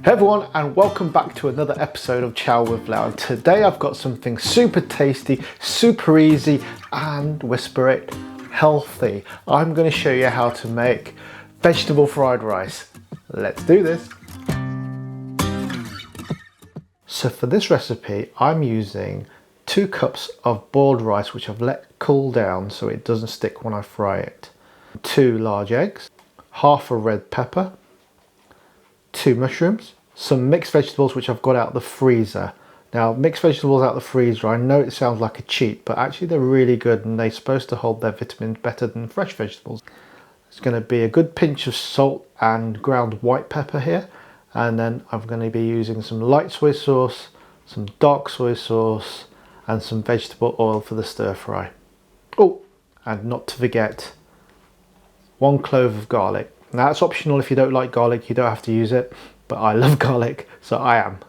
Hey everyone, and welcome back to another episode of Chow with Lau. And today I've got something super tasty, super easy, and whisper it, healthy. I'm going to show you how to make vegetable fried rice. Let's do this. So for this recipe, I'm using 2 cups of boiled rice, which I've let cool down so it doesn't stick when I fry it. 2 large eggs, half a red pepper, 2 mushrooms, some mixed vegetables which I've got out the freezer. Now, mixed vegetables out the freezer, I know it sounds like a cheat, but actually they're really good and they're supposed to hold their vitamins better than fresh vegetables. It's going to be a good pinch of salt and ground white pepper here, and then I'm going to be using some light soy sauce, some dark soy sauce, and some vegetable oil for the stir fry. Oh, and not to forget 1 clove of garlic. Now that's optional. If you don't like garlic, you don't have to use it, but I love garlic, so I am.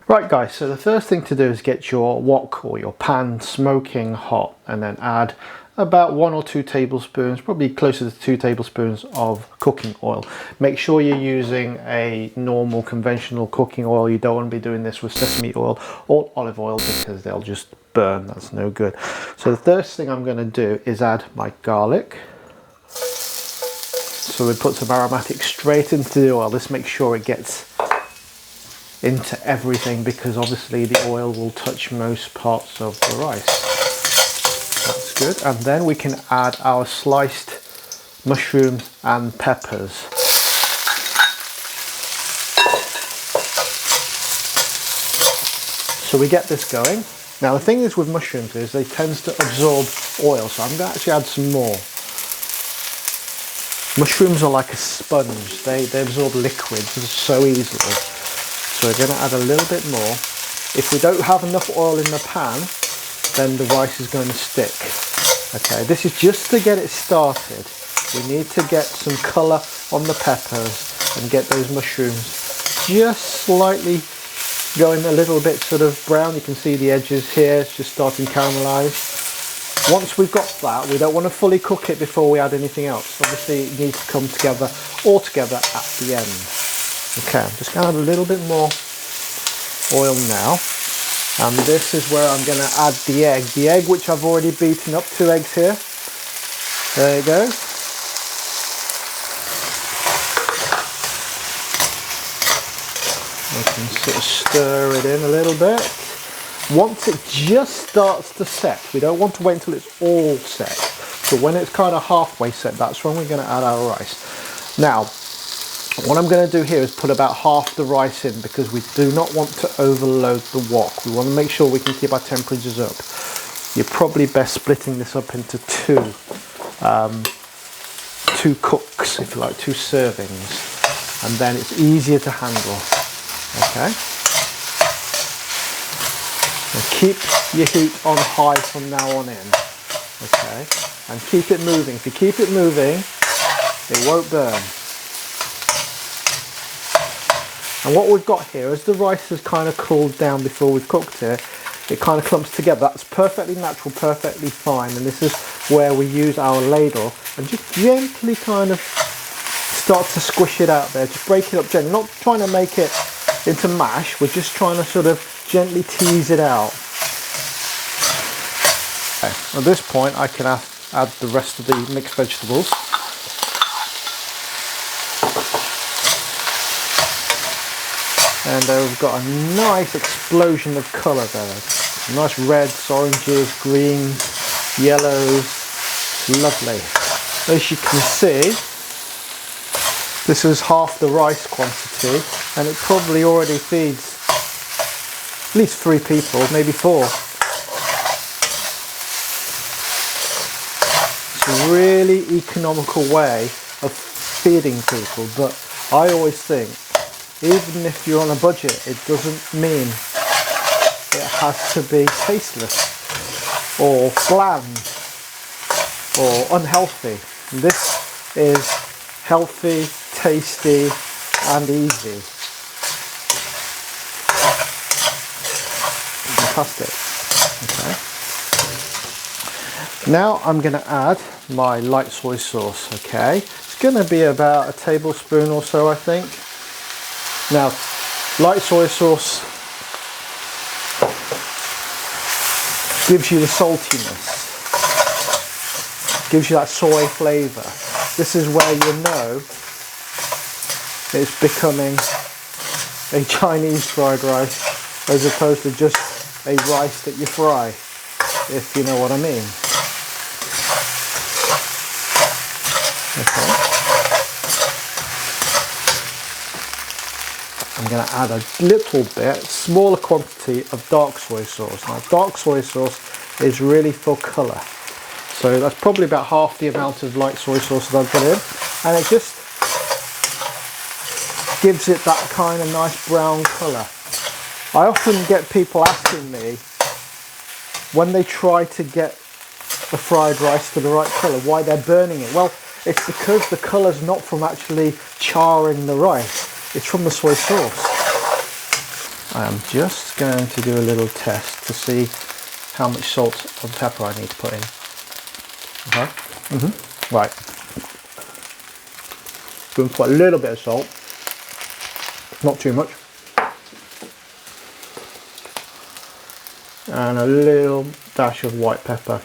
Right guys, so the first thing to do is get your wok or your pan smoking hot, and then add about 1 or 2 tablespoons, probably closer to 2 tablespoons of cooking oil. Make sure you're using a normal conventional cooking oil. You don't want to be doing this with sesame oil or olive oil because they'll just burn. That's no good. So the first thing I'm going to do is add my garlic. So we put some aromatics straight into the oil. This makes sure it gets into everything because obviously the oil will touch most parts of the rice. That's good. And then we can add our sliced mushrooms and peppers. So we get this going. Now the thing is with mushrooms is they tend to absorb oil, so I'm going to actually add some more. Mushrooms are like a sponge. They absorb liquids so easily. So we're going to add a little bit more. If we don't have enough oil in the pan, then the rice is going to stick. Okay, this is just to get it started. We need to get some colour on the peppers and get those mushrooms just slightly going a little bit sort of brown. You can see the edges here, it's just starting to caramelise. Once we've got that, we don't want to fully cook it before we add anything else. Obviously it needs to come together all together at the end. Okay, I'm just going to add a little bit more oil now. And this is where I'm going to add the egg. The egg which I've already beaten up, 2 eggs here. There you go. I can sort of stir it in a little bit. Once it just starts to set, we don't want to wait until it's all set. So when it's kind of halfway set, that's when we're going to add our rice. Now, what I'm going to do here is put about half the rice in because we do not want to overload the wok. We want to make sure we can keep our temperatures up. You're probably best splitting this up into 2 cooks, if you like, 2 servings, and then it's easier to handle. Okay. And keep your heat on high from now on in. Okay. And keep it moving. If you keep it moving, it won't burn. And what we've got here, as the rice has kind of cooled down before we've cooked it, it kind of clumps together. That's perfectly natural, perfectly fine. And this is where we use our ladle and just gently kind of start to squish it out there. Just break it up gently. Not trying to make it into mash. We're just trying to sort of gently tease it out. Okay. At this point, I can add the rest of the mixed vegetables. And we've got a nice explosion of colour there. Nice reds, oranges, greens, yellows. Lovely. As you can see, this is half the rice quantity, and it probably already feeds at least 3 people, maybe 4. It's a really economical way of feeding people, but I always think, even if you're on a budget, it doesn't mean it has to be tasteless or bland or unhealthy. This is healthy, tasty and easy. Fantastic. Okay. Now I'm going to add my light soy sauce. Okay, it's going to be about a tablespoon or so, I think. Now Light soy sauce gives you the saltiness, gives you that soy flavour. This is where you know it's becoming a Chinese fried rice as opposed to just a rice that you fry, if you know what I mean. Okay. I'm going to add a little bit, smaller quantity of dark soy sauce. Now, dark soy sauce is really for colour. So that's probably about half the amount of light soy sauce that I've put in. And it just gives it that kind of nice brown colour. I often get people asking me, when they try to get the fried rice to the right colour, why they're burning it. Well, it's because the colour's not from actually charring the rice. It's from the soy sauce. I am just going to do a little test to see how much salt and pepper I need to put in. Okay. Right. Going to put a little bit of salt, not too much, and a little dash of white pepper,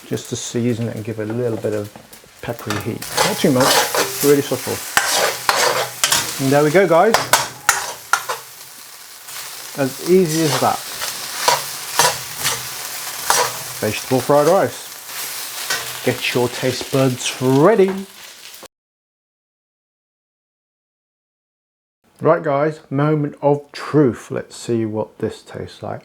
just to season it and give it a little bit of peppery heat. Not too much, really subtle. And there we go, guys. As easy as that. Vegetable fried rice. Get your taste buds ready. Right, guys, moment of truth. Let's see what this tastes like.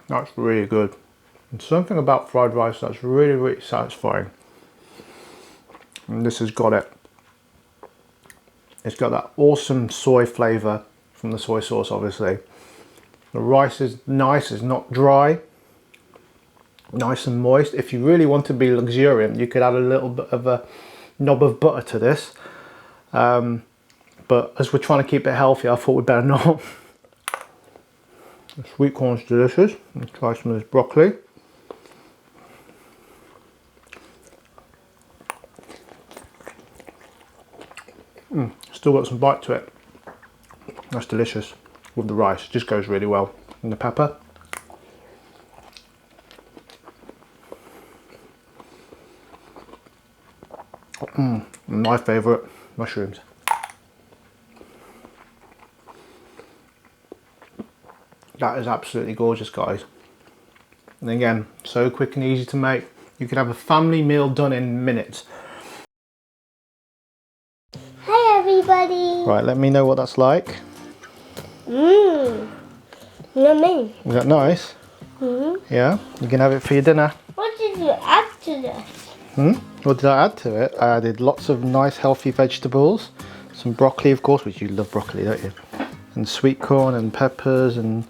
That's really good. And something about fried rice that's really, really satisfying. And this has got it. It's got that awesome soy flavour from the soy sauce, obviously. The rice is nice, it's not dry. Nice and moist. If you really want to be luxuriant, you could add a little bit of a knob of butter to this. But as we're trying to keep it healthy, I thought we'd better not. The sweet corn's delicious. Let's try some of this broccoli. Still got some bite to it. That's delicious with the rice. Just goes really well. And the pepper. My favourite, mushrooms. That is absolutely gorgeous, guys. And again, so quick and easy to make. You can have a family meal done in minutes. Hi everybody. Right, let me know what that's like. Yummy. Is that nice? Yeah, you can have it for your dinner. What did you add to this? What did I add to it? I added lots of nice healthy vegetables. Some broccoli, of course, which you love broccoli, don't you? And sweet corn and peppers and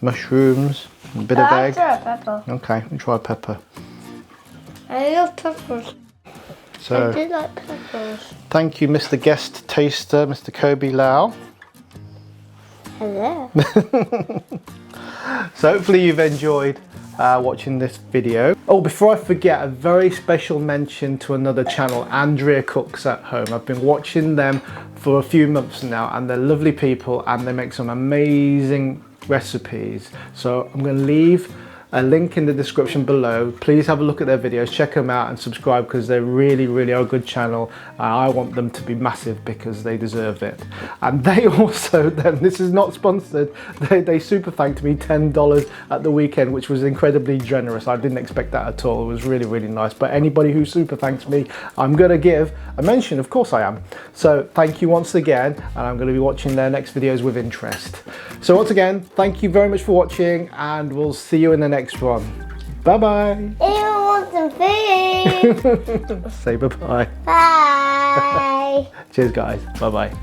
mushrooms and a bit of egg. I'll try pepper. Okay, we'll try pepper. I love peppers. So, I do like peppers. thank you, Mr. Guest Taster, Mr. Kobe Lau. Hello. So hopefully you've enjoyed watching this video. Oh, before I forget, a very special mention to another channel, Andrea Cooks at Home. I've been watching them for a few months now, and they're lovely people and they make some amazing recipes. So I'm going to leave a link in the description below. Please have a look at their videos, check them out and subscribe, because they really, really are a good channel. I want them to be massive because they deserve it. And they also, then, this is not sponsored, they super thanked me $10 at the weekend, which was incredibly generous. I didn't expect that at all. It was really, really nice. But anybody who super thanks me, I'm going to give a mention, of course I am. So thank you once again, and I'm going to be watching their next videos with interest. So once again, thank you very much for watching, and we'll see you in the next one. Bye bye. Anyone want some food? Say bye bye. Bye. Cheers, guys. Bye bye.